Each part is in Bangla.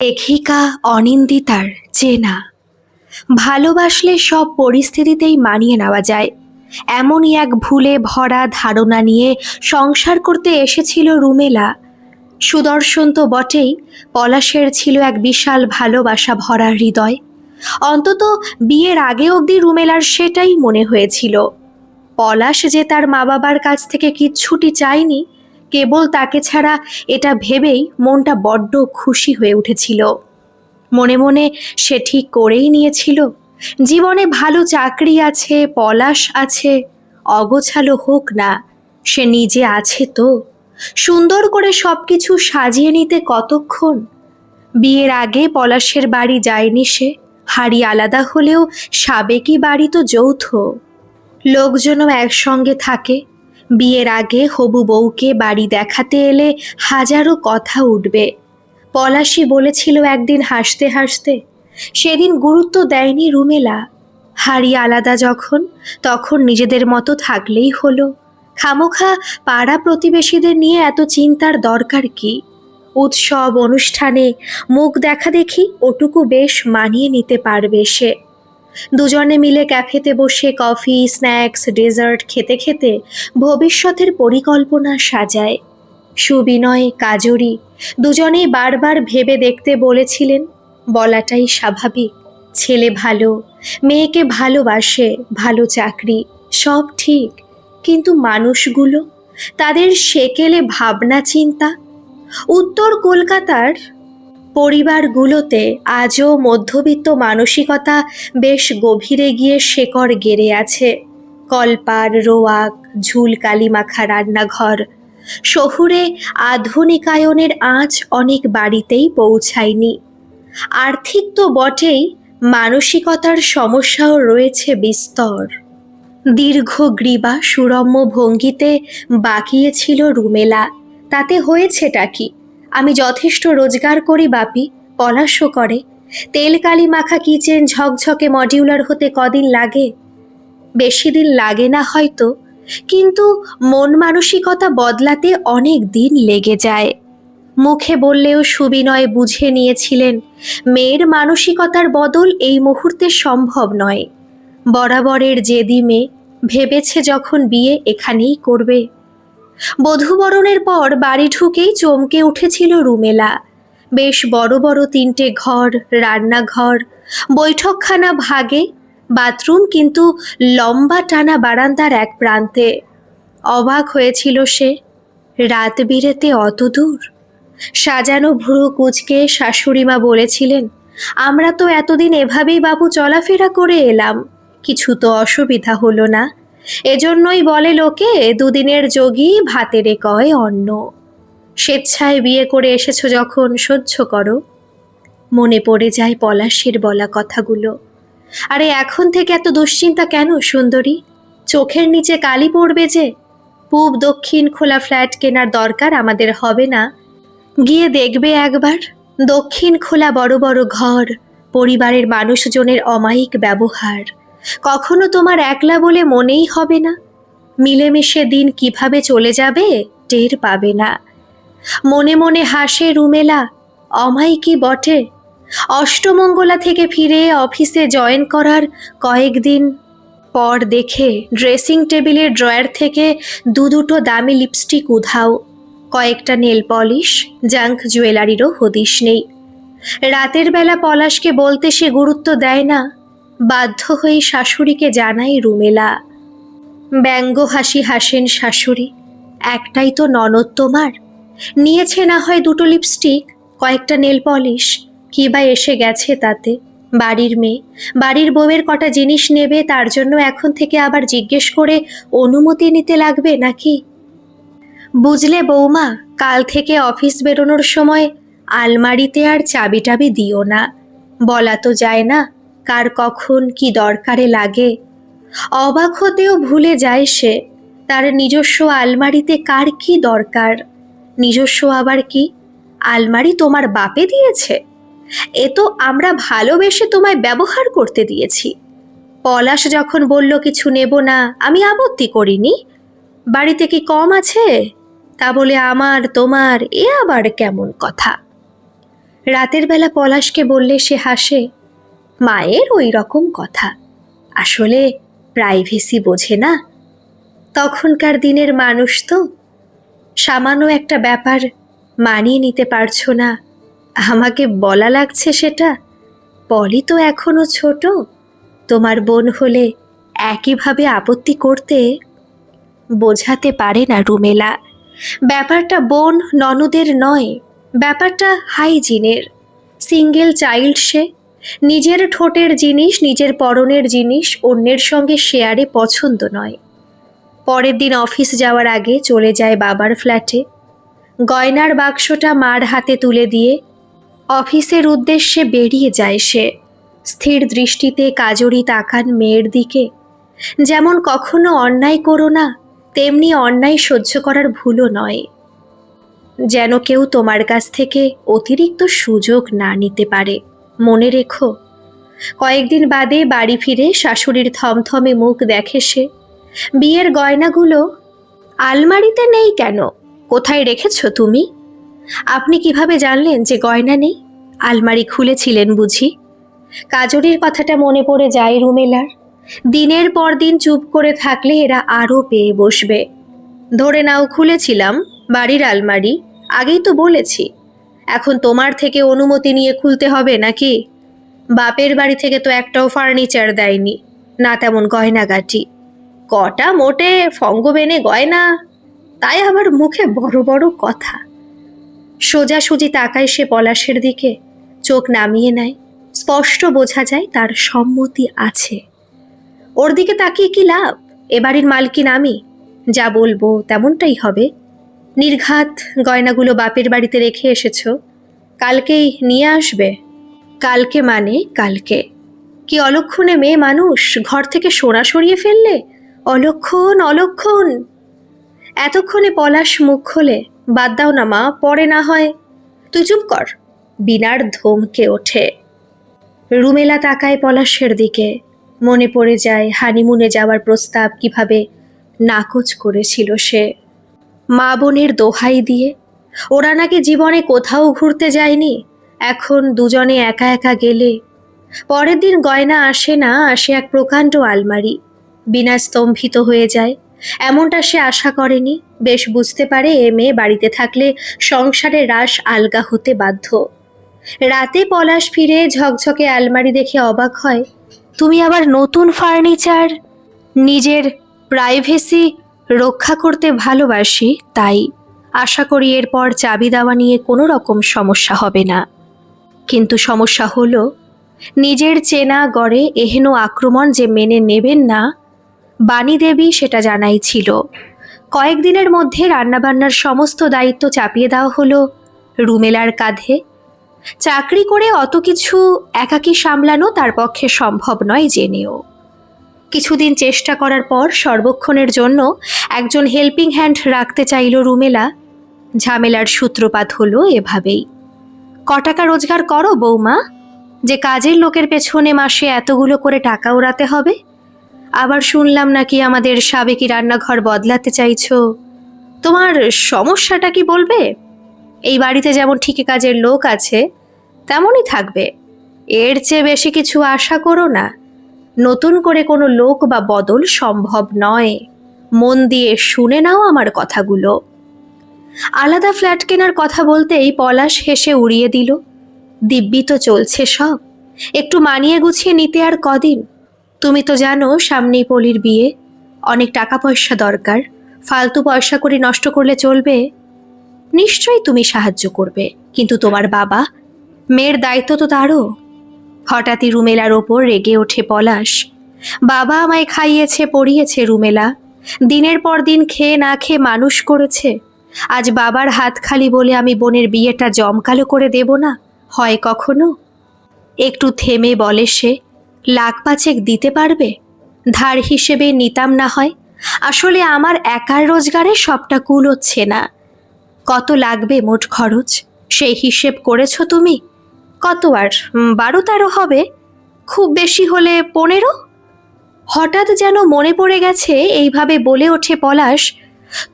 লেখিকা অনিন্দিতার চেনা। ভালোবাসলে সব পরিস্থিতিতেই মানিয়ে নেওয়া যায়, এমনই এক ভুলে ভরা ধারণা নিয়ে সংসার করতে এসেছিল রুমেলা। সুদর্শন তো বটেই, পলাশের ছিল এক বিশাল ভালোবাসা ভরা হৃদয়। অন্তত বিয়ের আগে অবধি রুমেলার সেটাই মনে হয়েছিল। পলাশ যে তার মা বাবার কাছ থেকে কিচ্ছুটি চায়নি, কেবল তাকে ছাড়া, এটা ভেবেই মনটা বড্ড খুশি হয়ে উঠেছিল। মনে মনে সে ঠিক করেই নিয়েছিল, জীবনে ভালো চাকরি আছে, পলাশ আছে, অগোছালো হোক না, সে নিজে আছে তো। সুন্দর করে সবকিছু সাজিয়ে নিতে কতক্ষণ। বিয়ের আগে পলাশের বাড়ি যায়নি সে, হাড়ি আলাদা হলেও সাবেকি বাড়ি তো যৌথ, লোকজনও একসঙ্গে থাকে। বিয়ের আগে হবু বউকে বাড়ি দেখাতে এলে হাজারো কথা উঠবে। পলাশই বলেছিল একদিন হাসতে হাসতে, সেদিন গুরুত্ব দেয়নি রুমেলা। হাড়ি আলাদা যখন, তখন নিজেদের মতো থাকলেই হলো। খামোখা পাড়া প্রতিবেশীদের নিয়ে এত চিন্তার দরকার কি? উৎসব অনুষ্ঠানে মুখ দেখা দেখি ওটুকু বেশ মানিয়ে নিতে পারবে সে। দুজনে মিলে ক্যাফেতে বসে কফি, স্ন্যাক্স, ডেজার্ট খেতে খেতে ভবিষ্যতের পরিকল্পনা সাজায়। সুবিনয়, কাজরি দুজনেই বারবার ভেবে দেখতে বলেছিলেন। বলাটাই স্বাভাবিক, ছেলে ভালো, মেয়েকে ভালোবাসে, ভালো চাকরি, সব ঠিক, কিন্তু মানুষগুলো, তাদের সেকেলে ভাবনা চিন্তা। উত্তর কলকাতার পরিবারগুলোতে আজও মধ্যবিত্ত মানসিকতা বেশ গভীরে গিয়ে শেকড় গেড়ে আছে। কলপার, রোয়াক, ঝুল কালিমাখা রান্নাঘর। শহুরে আধুনিকায়নের আঁচ অনেক বাড়িতেই পৌঁছায়নি। আর্থিক তো বটেই, মানসিকতার সমস্যাও রয়েছে বিস্তর। দীর্ঘ গ্রীবা সুরম্য ভঙ্গিতে বাকিয়েছিল রুমেলা। তাতে হয়েছেটা কি? আমি যথেষ্ট রোজগার করি বাপি, পলাশও করে। তেল কালি মাখা কিচেন ঝকঝকে মডিউলার হতে কদিন লাগে? বেশি দিন লাগে না হয়তো, কিন্তু মন মানসিকতা বদলাতে অনেক দিন লেগে যায়। মুখে বললেও সুবিনয় বুঝে নিয়েছিলেন মেয়ের মানসিকতার বদল এই মুহূর্তে সম্ভব নয়। বরাবরের জেদি মেয়ে, ভেবেছে যখন বিয়ে এখানেই করবে। বধূবরণের পর বাড়ি ঢুকেই চমকে উঠেছিল রুমেলা। বেশ বড় বড় 3টে ঘর, রান্নাঘর, বৈঠকখানা ভাগে, বাথরুম কিন্তু লম্বা টানা বারান্দার এক প্রান্তে। অবাক হয়েছিল সে, রাত বিরেতে অত দূর। সাজানো ভ্রু কুঁচকে শাশুড়িমা বলেছিলেন, আমরা তো এতদিন এভাবেই বাবু চলাফেরা করে এলাম, কিছু তো অসুবিধা হলো না। এজন্যই বলে লোকে, দুদিনের যোগী ভাতেরে কয় অন্ন। স্বেচ্ছায় বিয়ে করে এসেছো যখন সহ্য করো। মনে পড়ে যায় পলাশের বলা কথাগুলো। আরে এখন থেকে এত দুশ্চিন্তা কেন সুন্দরী? চোখের নিচে কালি পড়বে যে। পূব দক্ষিণ খোলা ফ্ল্যাট কেনার দরকার আমাদের হবে না। গিয়ে দেখবে একবার, দক্ষিণ খোলা বড় বড় ঘর, পরিবারের মানুষজনের অমায়িক ব্যবহার। কখনো তোমার একলা বলে মনেই হবে না। মিলেমিশে দিন কিভাবে চলে যাবে টের পাবে না। মনে মনে হাসে রুমেলা, অমায়িকই বটে। অষ্টমঙ্গলা থেকে ফিরে অফিসে জয়েন করার কয়েকদিন পর দেখে ড্রেসিং টেবিলের ড্রয়ার থেকে দুটো দামি লিপস্টিক উধাও, কয়েকটা নেল পলিশ, জাঙ্ক জুয়েলারিরও হদিশ নেই। রাতের বেলা পলাশকে বলতে সে গুরুত্ব দেয় না। বাধ্য হয়ে শাশুড়িকে জানাই রুমেলা। ব্যঙ্গ হাসি হাসেন শাশুড়ি, একটাই তো ননদ তোমার, নিয়েছে না হয় 2টো লিপস্টিক, কয়েকটা নেল পলিশ, কি বা এসে গেছে তাতে? বাড়ির মেয়ে, বাড়ির বউয়ের কটা জিনিস নেবে, তার জন্য এখন থেকে আবার জিজ্ঞেস করে অনুমতি নিতে লাগবে নাকি? বুঝলে বৌমা, কাল থেকে অফিস বেরোনোর সময় আলমারিতে আর চাবি টাবি দিও না। বলা তো যায় না কার কখন কি দরকারে লাগে। অবাক হতেও ভুলে যায় সে, তার নিজস্ব আলমারিতে কার কি দরকার। নিজস্ব আবার কি? আলমারি তোমার বাপে দিয়েছে? এ তো আমরা ভালোবেসে তোমায় ব্যবহার করতে দিয়েছি। পলাশ যখন বলল কিছু নেব না, আমি আপত্তি করিনি। বাড়িতে কি কম আছে? তা বলে আমার তোমার, এ আবার কেমন কথা? রাতের বেলা পলাশকে বললে সে হাসে। মায়ের ওই রকম কথা, আসলে প্রাইভেসি বোঝে না। তখনকার দিনের মানুষ তো, সামান্য একটা ব্যাপার মানিয়ে নিতে পারছো না, আমাকে বলা লাগছে সেটা। পলি তো এখনো ছোট, তোমার বোন হলে একইভাবে আপত্তি করতে। বোঝাতে পারে না রুমেলা, ব্যাপারটা বোন ননদের নয়, ব্যাপারটা হাইজিনের। সিঙ্গেল চাইল্ড সে, নিজের ঠোঁটের জিনিস, নিজের পরনের জিনিস অন্যের সঙ্গে শেয়ারে পছন্দ নয়। পরের দিন অফিস যাওয়ার আগে চলে যায় বাবার ফ্ল্যাটে। গয়নার বাক্সটা মার হাতে তুলে দিয়ে অফিসের উদ্দেশ্যে বেরিয়ে যায় সে। স্থির দৃষ্টিতে কাজরি তাকান মেয়ের দিকে। যেমন কখনো অন্যায় করো না, তেমনি অন্যায় সহ্য করার ভুলও নয়। যেন কেউ তোমার কাছ থেকে অতিরিক্ত সুযোগ না নিতে পারে, মনে রেখো। কয়েকদিন বাদে বাড়ি ফিরে শাশুড়ির থমথমে মুখ দেখে সে। বিয়ের গয়নাগুলো আলমারিতে নেই কেন? কোথায় রেখেছো তুমি? আপনি কিভাবে জানলেন যে গয়না নেই? আলমারি খুলেছিলেন বুঝি? কাজরির কথাটা মনে পড়ে যায় রুমেলার। দিনের পর দিন চুপ করে থাকলে এরা আরও পেয়ে বসবে। ধরে নাও খুলেছিলাম, বাড়ির আলমারি, আগেই তো বলেছি। এখন তোমার থেকে অনুমতি নিয়ে খুলতে হবে নাকি? বাপের বাড়ি থেকে তো একটাও ফার্নিচার দেয়নি, না তেমন গয়নাগাটি। কটা মোটে ফঙ্গবেনে গয়না, তাই আবার মুখে বড় বড় কথা। সোজাসুজি তাকায় সে পলাশের দিকে, চোখ নামিয়ে নেয়। স্পষ্ট বোঝা যায় তার সম্মতি আছে। ওর দিকে তাকিয়ে কি লাভ? এ বাড়ির মালকিন আমি, যা বলবো তেমনটাই হবে। নির্ঘাত গয়নাগুলো বাপের বাড়িতে রেখে এসেছো, কালকেই নিয়ে আসবে। কালকে মানে কালকে? কি অলক্ষণে মেয়ে মানুষ, ঘর থেকে সোনা সরিয়ে ফেললে? অলক্ষণ অলক্ষণ। এতক্ষণে পলাশ মুখ খোলে, বাদ দাও না মা, পরে না হয়। তুই চুপ কর। বিনার ধমকে ওঠে। রুমেলা তাকায় পলাশের দিকে। মনে পড়ে যায় হানিমুনে যাওয়ার প্রস্তাব কিভাবে নাকচ করেছিল সে। মা বোনের দোহাই দিয়ে ওরা নাকি জীবনে কোথাও ঘুরতে যায়নি, এখন দুজনে একা একা গেলে। পরের দিন গয়না আসে না, আসে এক প্রকাণ্ড আলমারি। বিনা স্তম্ভিত হয়ে যায়। এমনটা সে আশা করেনি। বেশ বুঝতে পারে এ মেয়ে বাড়িতে থাকলে সংসারে রাশ আলগা হতে বাধ্য। রাতে পলাশ ফিরে ঝকঝকে আলমারি দেখে অবাক হয়। তুমি আবার নতুন ফার্নিচার? নিজের প্রাইভেসি রক্ষা করতে ভালোবাসি, তাই আশা করি এরপর চাবি দেওয়া নিয়ে কোনো রকম সমস্যা হবে না। কিন্তু সমস্যা হলো, নিজের চেনা গড়ে এহেন আক্রমণ যে মেনে নেবেন না, বাণী দেবী সেটা জানাই ছিল। কয়েকদিনের মধ্যে রান্নাবান্নার সমস্ত দায়িত্ব চাপিয়ে দেওয়া হলো রুমেলার কাঁধে। চাকরি করে অত কিছু একাকী সামলানো তার পক্ষে সম্ভব নয় জেনেও। কিছুদিন চেষ্টা করার পর সর্বক্ষণের জন্য একজন হেল্পিং হ্যান্ড রাখতে চাইল রুমেলা। ঝামেলার সূত্রপাত হলো এভাবেই। ক টাকা রোজগার করো বৌমা, যে কাজের লোকের পেছনে মাসে এতগুলো করে টাকা উড়াতে হবে? আবার শুনলাম নাকি আমাদের সাবেকি রান্নাঘর বদলাতে চাইছো। তোমার সমস্যাটা কি বলবে? এই বাড়িতে যেমন ঠিকই কাজের লোক আছে, তেমনই থাকবে। এর চেয়ে বেশি কিছু আশা করো না। নতুন করে কোনো লোক বা বদল সম্ভব নয়। মন দিয়ে শুনে নাও আমার কথাগুলো। আলাদা ফ্ল্যাট কেনার কথা বলতেই পলাশ হেসে উড়িয়ে দিল। দিব্যি তো চলছে সব, একটু মানিয়ে গুছিয়ে নিতে আর কদিন। তুমি তো জানো সামনেই পলির বিয়ে, অনেক টাকা পয়সা দরকার। ফালতু পয়সা করে নষ্ট করলে চলবে? নিশ্চয়ই তুমি সাহায্য করবে, কিন্তু তোমার বাবা, মেয়ের দায়িত্ব তো তারও। হঠাৎই রুমেলার ওপর রেগে ওঠে পলাশ। বাবা আমায় খাইয়েছে পড়িয়েছে রুমেলা, দিনের পর দিন খেয়ে না খেয়ে মানুষ করেছে। আজ বাবার হাত খালি বলে আমি বোনের বিয়েটা জমকালো করে দেব না? হয় কখনো? একটু থেমে বলে সে, লাখ পাঁচেক দিতে পারবে? ধার হিসেবে নিতাম না হয়। আসলে আমার একার রোজগারে সবটা কুলোচ্ছে না। কত লাগবে মোট খরচ সেই হিসেব করেছো তুমি? কত আর 12-13 হবে, খুব বেশি হলে 15। হঠাৎ যেন মনে পড়ে গেছে, এইভাবে বলে ওঠে পলাশ।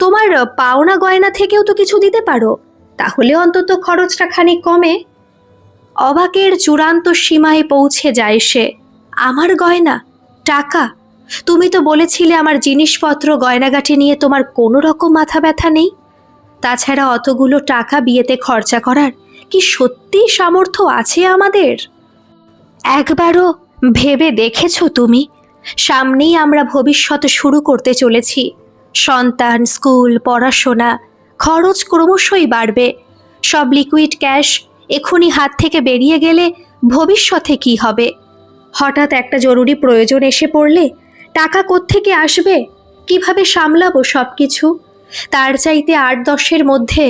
তোমার পাওনা গয়না থেকেও তো কিছু দিতে পারো, তাহলে অন্তত খরচটা খানিক কমে। অবাকের চূড়ান্ত সীমায় পৌঁছে যায় সে। আমার গয়না, টাকা? তুমি তো বলেছিলে আমার জিনিসপত্র গয়নাগাটি নিয়ে তোমার কোনো রকম মাথা ব্যথা নেই। তাছাড়া অতগুলো টাকা বিয়েতে খরচা করার কি সত্যি সামর্থ্য আছে আমাদের? একবারও ভেবে দেখেছো তুমি? সামনেই আমরা ভবিষ্যৎ শুরু করতে চলেছি। সন্তান, স্কুল, পড়াশোনা, খরচ ক্রমশই বাড়বে। সব লিকুইড ক্যাশ এখনই হাত থেকে বেরিয়ে গেলে ভবিষ্যতে কি হবে? হঠাৎ একটা জরুরি প্রয়োজন এসে পড়লে টাকা কোত্থেকে আসবে? কিভাবে সামলাবো সব কিছু? তার চাইতে ৮-১০-এর মধ্যে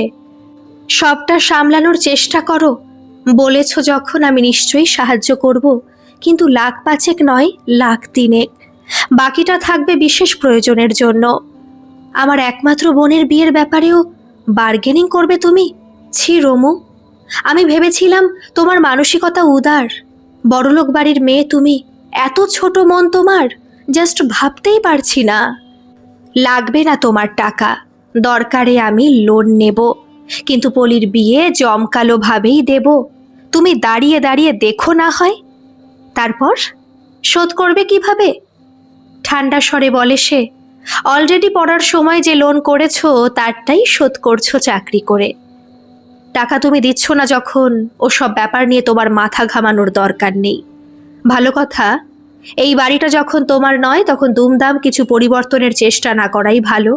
সবটা সামলানোর চেষ্টা করো। বলেছ যখন আমি নিশ্চয়ই সাহায্য করব, কিন্তু ১,৫,০০০ নয়, ১,৩০,০০০। বাকিটা থাকবে বিশেষ প্রয়োজনের জন্য। আমার একমাত্র বোনের বিয়ের ব্যাপারেও বার্গেনিং করবে তুমি? ছি রমু, আমি ভেবেছিলাম তোমার মানসিকতা উদার। বড়লোক বাড়ির মেয়ে তুমি, এত ছোট মন তোমার, জাস্ট ভাবতেই পারছি না। লাগবে না তোমার টাকা, দরকারে আমি লোন নেব, কিন্তু পলির বিয়ে জমকালোভাবেই দেব। তুমি দাঁড়িয়ে দাঁড়িয়ে দেখো না হয়। তারপর শোধ করবে কিভাবে? ঠান্ডা স্বরে বলে সে। অলরেডি পড়ার সময় যে লোন করেছো তারটাই শোধ করছো চাকরি করে। টাকা তুমি দিচ্ছ না যখন, ওসব ব্যাপার নিয়ে তোমার মাথা ঘামানোর দরকার নেই। ভালো কথা, এই বাড়িটা যখন তোমার নয় তখন দুমদাম কিছু পরিবর্তনের চেষ্টা না করাই ভালো।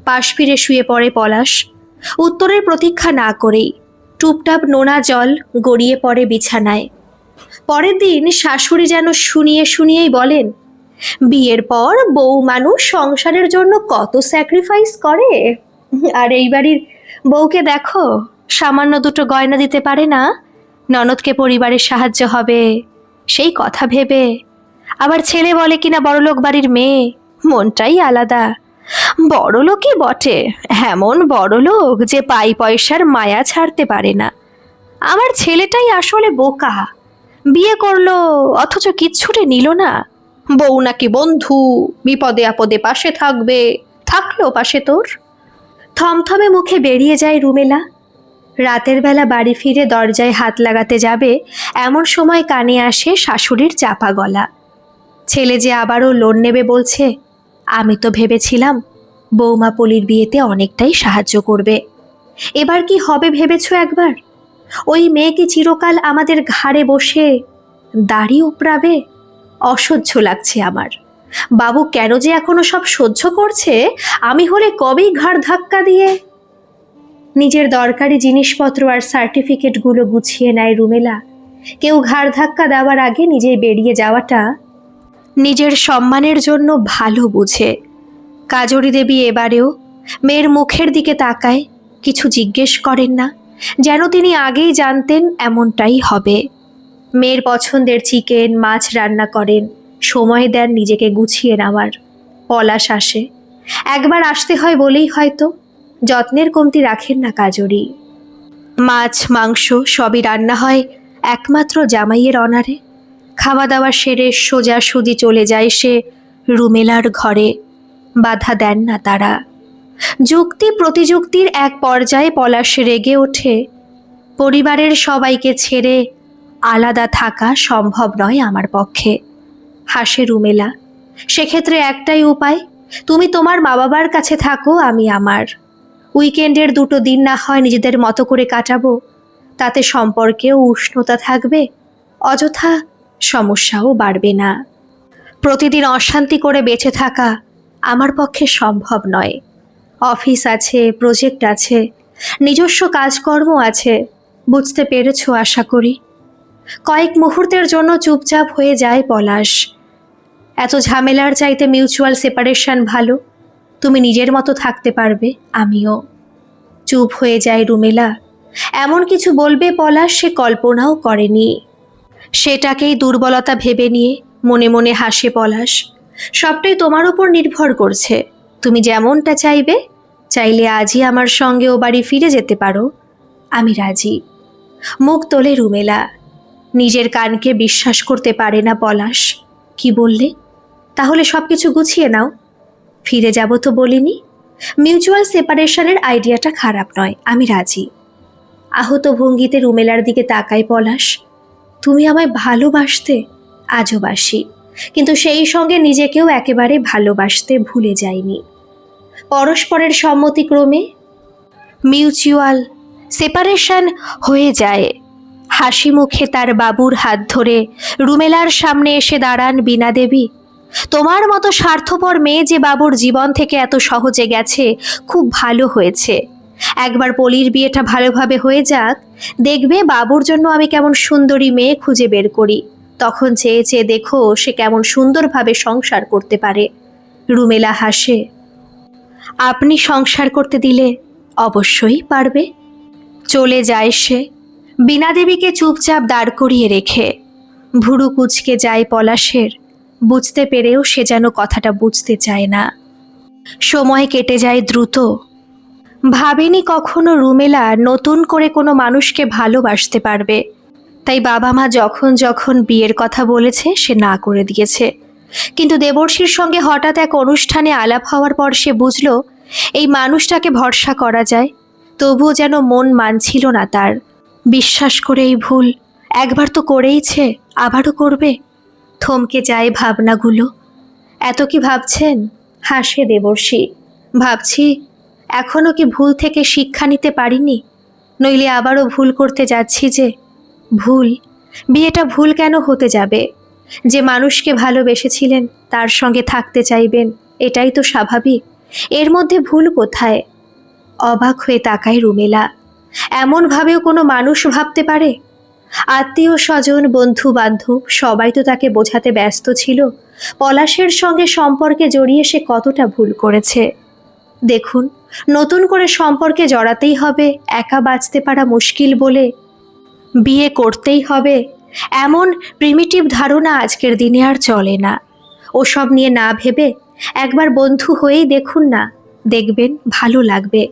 পাশ ফিরে শুয়ে পড়ে পলাশ, উত্তরের প্রতীক্ষা না করেই। টুপটাপ নোনা জল গড়িয়ে পড়ে বিছানায়। পরের দিন শাশুড়ি যেন শুনিয়ে শুনিয়েই বলেন, বিয়ের পর বউ মানুষ সংসারের জন্য কত স্যাক্রিফাইস করে, আর এই বাড়ির বউকে দেখো, সামান্য দুটো গয়না দিতে পারে না, ননদকে পরিবারের সাহায্য হবে সেই কথা ভেবে। আবার ছেলে বলে কিনা বড়লোক বাড়ির মেয়ে, মনটাই আলাদা। বড়লোকই বটে, এমন বড়লোক যে পাই পয়সার মায়া ছাড়তে পারে না। আমার ছেলেটাই আসলে বোকা, বিয়ে করলো অথচ কিচ্ছুটে নিল না। বউ নাকি বন্ধু, বিপদে আপদে পাশে থাকবে, থাকলো পাশে তোর। থমথমে মুখে বেরিয়ে যায় রুমেলা। রাতের বেলা বাড়ি ফিরে দরজায় হাত লাগাতে যাবে এমন সময় কানে আসে শাশুড়ির চাপা গলা। ছেলে যে আবারও লোন নেবে বলছে। আমি তো ভেবেছিলাম বৌমা পলির বিয়েতে অনেকটাই সাহায্য করবে। এবার কি হবে ভেবেছো একবার? ওই মেয়ে কি চিরকাল আমাদের ঘাড়ে বসে দাড়ি উপড়াবে? অসহ্য লাগছে আমার। বাবু কেন যে এখনো সব সহ্য করছে, আমি হলে কবেই ঘাড় ধাক্কা দিয়ে। নিজের দরকারি জিনিসপত্র আর সার্টিফিকেটগুলো গুছিয়ে নেয় রুমেলা। কেউ ঘাড় ধাক্কা দেওয়ার আগে নিজে বেরিয়ে যাওয়াটা নিজের সম্মানের জন্য ভালো বুঝে। কাজরি দেবী এবারেও মেয়ের মুখের দিকে তাকায়, কিছু জিজ্ঞেস করেন না, যেন তিনি আগেই জানতেন এমনটাই হবে। মেয়ের পছন্দের চিকেন মাছ রান্না করেন, সময় দেন নিজেকে গুছিয়ে নেওয়ার। পলাশ আসে, একবার আসতে হয় বলেই হয়তো যত্নের কমতি রাখেন না কাজরি। মাছ মাংস সবই রান্না হয় একমাত্র জামাইয়ের অনারে। খাওয়া দাওয়া সেরে সোজাসুজি চলে যায় সে রুমেলার ঘরে। বাধা দেন না তারা। যুক্তি প্রতিযুক্তির এক পর্যায়ে পলাশ রেগে ওঠে। পরিবারের সবাইকে ছেড়ে আলাদা থাকা সম্ভব নয় আমার পক্ষে। হাসে রুমেলা। সেক্ষেত্রে একটাই উপায়, তুমি তোমার মা বাবার কাছে থাকো, আমি আমার। উইকেন্ডের 2টো দিন না হয় নিজেদের মতো করে কাটাবো, তাতে সম্পর্কেও উষ্ণতা থাকবে, অযথা সমস্যাও বাড়বে না। প্রতিদিন অশান্তি করে বেঁচে থাকা আমার পক্ষে সম্ভব নয়। অফিস আছে, প্রজেক্ট আছে, নিজস্ব কাজকর্ম আছে, বুঝতে পেরেছো আশা করি। কয়েক মুহূর্তের জন্য চুপচাপ হয়ে যায় পলাশ। এত ঝামেলার চাইতে মিউচুয়াল সেপারেশন ভালো। তুমি নিজের মতো থাকতে পারবে, আমিও। চুপ হয়ে যায় রুমেলা। এমন কিছু বলবে পলাশ সে কল্পনাও করেনি। সেটাকেই দুর্বলতা ভেবে নিয়ে মনে মনে হাসে পলাশ। সবটাই তোমার উপর নির্ভর করছে। তুমি যেমনটা চাইবে, চাইলে আজই আমার সঙ্গে ও বাড়ি ফিরে যেতে পারো, আমি রাজি। মুখ তোলে রুমেলা। নিজের কানকে বিশ্বাস করতে পারে না পলাশ। কি বললে? তাহলে সব কিছু গুছিয়ে নাও। ফিরে যাব তো বলিনি। মিউচুয়াল সেপারেশনের আইডিয়াটা খারাপ নয়, আমি রাজি। আহত ভঙ্গিতে রুমেলার দিকে তাকায় পলাশ। তুমি আমায় ভালোবাসতে? আজও বাসি, কিন্তু সেই সঙ্গে নিজেকেও একেবারে ভালোবাসতে ভুলে যাইনি। পরস্পরের সম্মতিক্রমে মিউচুয়াল সেপারেশন হয়ে যায়। হাসি মুখে তার বাবুর হাত ধরে রুমেলার সামনে এসে দাঁড়ান বীণা দেবী। তোমার মতো স্বার্থপর মেয়ে যে বাবুর জীবন থেকে এত সহজে গেছে, খুব ভালো হয়েছে। একবার পলির বিয়েটা ভালোভাবে হয়ে যাক, দেখবে বাবুর জন্য আমি কেমন সুন্দরী মেয়ে খুঁজে বের করি। তখন চেয়ে চেয়ে দেখো সে কেমন সুন্দরভাবে সংসার করতে পারে। রুমেলা হাসে। আপনি সংসার করতে দিলে অবশ্যই পারবে। চলে যায় সে, বীণা দেবীকে চুপচাপ দাঁড় করিয়ে রেখে। ভুরু কুঁচকে যায় পলাশের। বুঝতে পেরেও সে যেন কথাটা বুঝতে চায় না। সময় কেটে যায় দ্রুত। ভাবেনি কখনো রুমেলা নতুন করে কোনো মানুষকে ভালোবাসতে পারবে। তাই বাবা মা যখন যখন বিয়ের কথা বলেছে সে না করে দিয়েছে। কিন্তু দেবর্ষীর সঙ্গে হঠাৎ এক অনুষ্ঠানে আলাপ হওয়ার পর সে বুঝল এই মানুষটাকে ভরসা করা যায়। তবুও যেন মন মানছিল না তার। বিশ্বাস করে এই ভুল একবার তো করেইছে, আবারও করবে। থমকে যায় ভাবনাগুলো। এত কি ভাবছেন? হাসে দেবর্ষী। ভাবছি এখনও কি ভুল থেকে শিক্ষা নিতে পারিনি? নইলে আবারও ভুল করতে যাচ্ছি যে। ভুল? বিয়েটা ভুল কেন হতে যাবে? যে মানুষকে ভালোবেসেছিলেন তার সঙ্গে থাকতে চাইবেন, এটাই তো স্বাভাবিক। এর মধ্যে ভুল কোথায়? অবাক হয়ে তাকায় রুমেলা। এমনভাবেও কোনো মানুষ ভাবতে পারে? আত্মীয় স্বজন, বন্ধু বান্ধব সবাই তো তাকে বোঝাতে ব্যস্ত ছিল পলাশের সঙ্গে সম্পর্কে জড়িয়ে সে কতটা ভুল করেছে। দেখুন, নতুন করে সম্পর্কে জড়াতেই হবে, একা বাঁচতে পারা মুশকিল বলে বিয়ে করতেই হবে, এমন প্রিমিটিভ ধারণা আজকের দিনে আর চলে না। ওসব নিয়ে না ভেবে একবার বন্ধু হয়েই দেখুন না, দেখবেন ভালো লাগবে।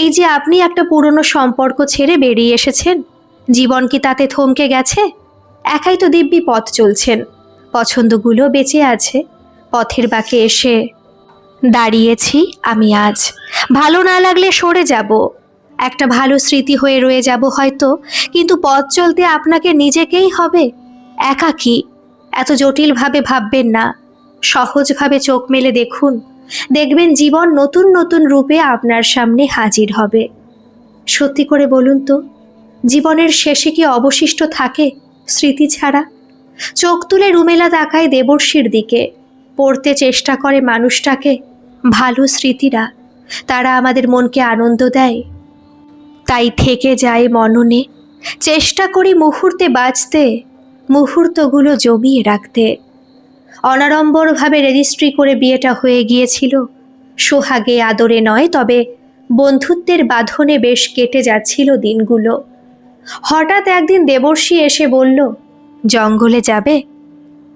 এই যে আপনি একটা পুরনো সম্পর্ক ছেড়ে বেরিয়ে এসেছেন, জীবন কি তাতে থমকে গেছে? একাই তো দিব্যি পথ চলছেন, পছন্দগুলো বেঁচে আছে। পথের বাঁকে এসে দাঁড়িয়েছি আমি আজ। ভালো না লাগলে সরে যাব, একটা ভালো স্মৃতি হয়ে রয়ে যাব হয়তো, কিন্তু পথ চলতে আপনাকে নিজেকেই হবে। একাকী এত জটিলভাবে ভাববেন না, সহজভাবে চোখ মেলে দেখুন, দেখবেন জীবন নতুন নতুন রূপে আপনার সামনে হাজির হবে। সত্যি করে বলুন তো, জীবনের শেষে কি অবশিষ্ট থাকে স্মৃতি ছাড়া? চোখ তুলে রুমেলা তাকায় দেবর্ষীর দিকে। পড়তে চেষ্টা করে মানুষটাকে। ভালো স্মৃতিরা, তারা আমাদের মনকে আনন্দ দেয়, তাই থেকে যায় মননে। চেষ্টা করি মুহূর্তে বাঁচতে, মুহূর্তগুলো জমিয়ে রাখতে। অনাড়ম্বরভাবে রেজিস্ট্রি করে বিয়েটা হয়ে গিয়েছিল, সোহাগে আদরে নয়, তবে বন্ধুত্বের বাঁধনে বেশ কেটে যাচ্ছিল দিনগুলো। হঠাৎ একদিন দেবর্ষী এসে বলল, জঙ্গলে যাবে?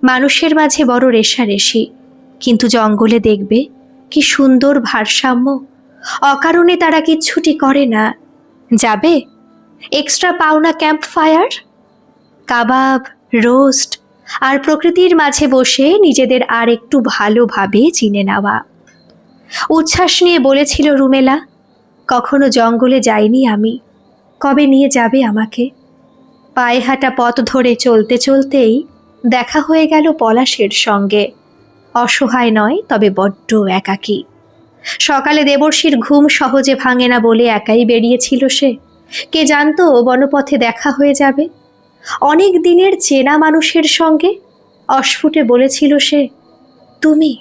মানুষের মাঝে বড় রেষারেষি, কিন্তু জঙ্গলে দেখবে কি সুন্দর ভারসাম্য। অকারণে তারা কিচ্ছুটি করে না। যাবে? এক্সট্রা পাওনা ক্যাম্প ফায়ার, কাবাব, রোস্ট আর প্রকৃতির মাঝে বসে নিজেদের আর একটু ভালোভাবে চিনে নেওয়া। উচ্ছ্বাস নিয়ে বলেছিল রুমেলা, কখনো জঙ্গলে যাইনি আমি, কবে নিয়ে যাবে আমাকে? পায়ে হাঁটা পথ ধরে চলতে চলতেই দেখা হয়ে গেল পলাশের সঙ্গে। অসহায় নয়, তবে বড্ড একাকী। সকালে দেবর্ষীর ঘুম সহজে ভাঙে না বলে একাই বেরিয়েছিল সে। কে জানতো বনপথে দেখা হয়ে যাবে অনেক দিনের চেনা মানুষের সঙ্গে। অস্ফুটে বলেছিল সে, তুমি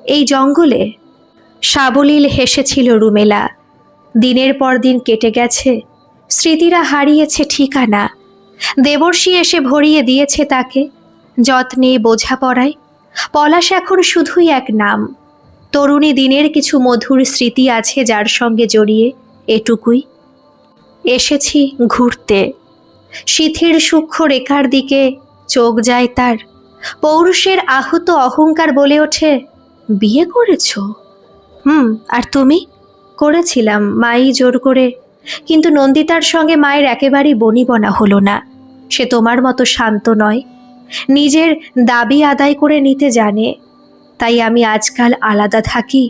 এই জঙ্গলে? সাবলীল হেসেছিল রুমেলা। দিনের পর দিন কেটে গেছে, স্মৃতিরা হারিয়েছে ঠিকানা। দেবর্ষী এসে ভরিয়ে দিয়েছে তাকে যত্নে, বোঝাপড়ায়। পলাশ এখন শুধুই এক নাম। তরুণী দিনের কিছু মধুর স্মৃতি আছে যার সঙ্গে জড়িয়ে, এটুকুই। এসেছি ঘুরতে। শিথির সূক্ষ্ম রেখার দিকে চোখ যায় তার। পৌরুষের আহত অহংকার বলে ওঠে, বিয়ে করেছ? আর তুমি? করেছিলাম, মাই জোর করে, কিন্তু নন্দিতার সঙ্গে মায়ের একেবারেই বনিবনা হলো না। সে তোমার মতো শান্ত নয়, নিজের দাবি আদায় করে নিতে জানে। তাই আমি আজকাল আলাদা থাকি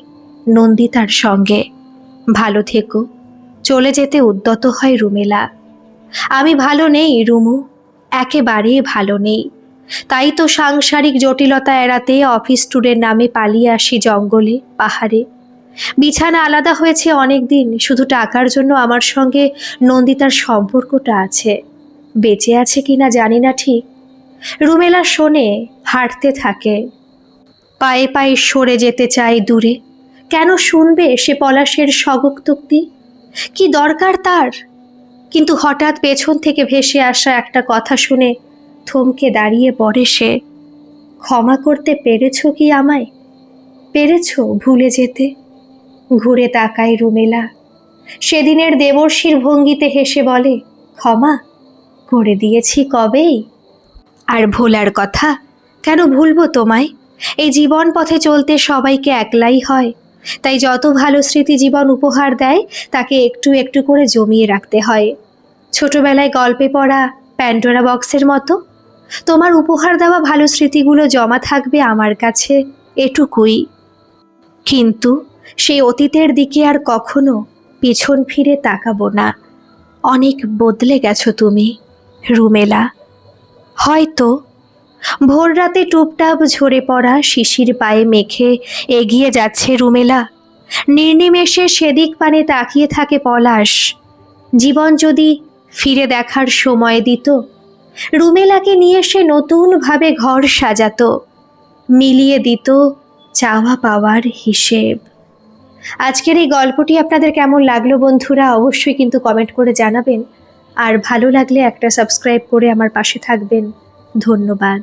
নন্দিতার সঙ্গে। ভালো থেকো। চলে যেতে উদ্যত হয় রুমেলা। আমি ভালো নেই রুমু, একেবারেই ভালো নেই। তাই তো সাংসারিক জটিলতা এড়াতে অফিস ট্যুরের নামে পালিয়ে আসি জঙ্গলে, পাহাড়ে। বিছানা আলাদা হয়েছে অনেক দিন, শুধু টাকার জন্য আমার সঙ্গে নন্দিতার সম্পর্কটা আছে। বেঁচে আছে কিনা জানি না ঠিক। রুমেলা শোনে, হাঁটতে থাকে, পায়ে পায়ে সরে যেতে চায় দূরে। কেন শুনবে সে পলাশের স্বগোক্তোক্তি? কি দরকার তার? কিন্তু হঠাৎ পেছন থেকে ভেসে আসা একটা কথা শুনে থমকে দাঁড়িয়ে পড়ে সে। ক্ষমা করতে পেরেছ কি আমায়? পেরেছ ভুলে যেতে? ঘুরে তাকায় রুমেলা। সেদিনের দেবর্ষীর ভঙ্গিতে হেসে বলে, ক্ষমা করে দিয়েছি কবেই। আর ভোলার কথা, কেন ভুলবো তোমায়? এই জীবন পথে চলতে সবাইকে একলাই হয়। তাই যত ভালো স্মৃতি জীবন উপহার দেয় তাকে একটু একটু করে জমিয়ে রাখতে হয়। ছোটবেলায় গল্পে পড়া প্যান্ডোরা বক্সের মতো তোমার উপহার দেওয়া ভালো স্মৃতিগুলো জমা থাকবে আমার কাছে, এটুকুই। কিন্তু সেই অতীতের দিকে আর কখনো পিছন ফিরে তাকাবো না। অনেক বদলে গেছো তুমি, রুমেলা। হয়তো। ভোর রাতে টুপটাপ ঝরে পড়া শিশির পায়ে মেখে এগিয়ে যাচ্ছে রুমেলা। নির্নিমেষে সেদিক পানে তাকিয়ে থাকে পলাশ। জীবন যদি ফিরে দেখার সময় দিত, রুমেলাকে নিয়ে সে নতুনভাবে ঘর সাজাতো, মিলিয়ে দিত চাওয়া পাওয়ার হিসেব। আজকের এই গল্পটি আপনাদের কেমন লাগলো বন্ধুরা, অবশ্যই কিন্তু কমেন্ট করে জানাবেন। আর ভালো লাগলে একটা সাবস্ক্রাইব করে আমার পাশে থাকবেন। ধন্যবাদ।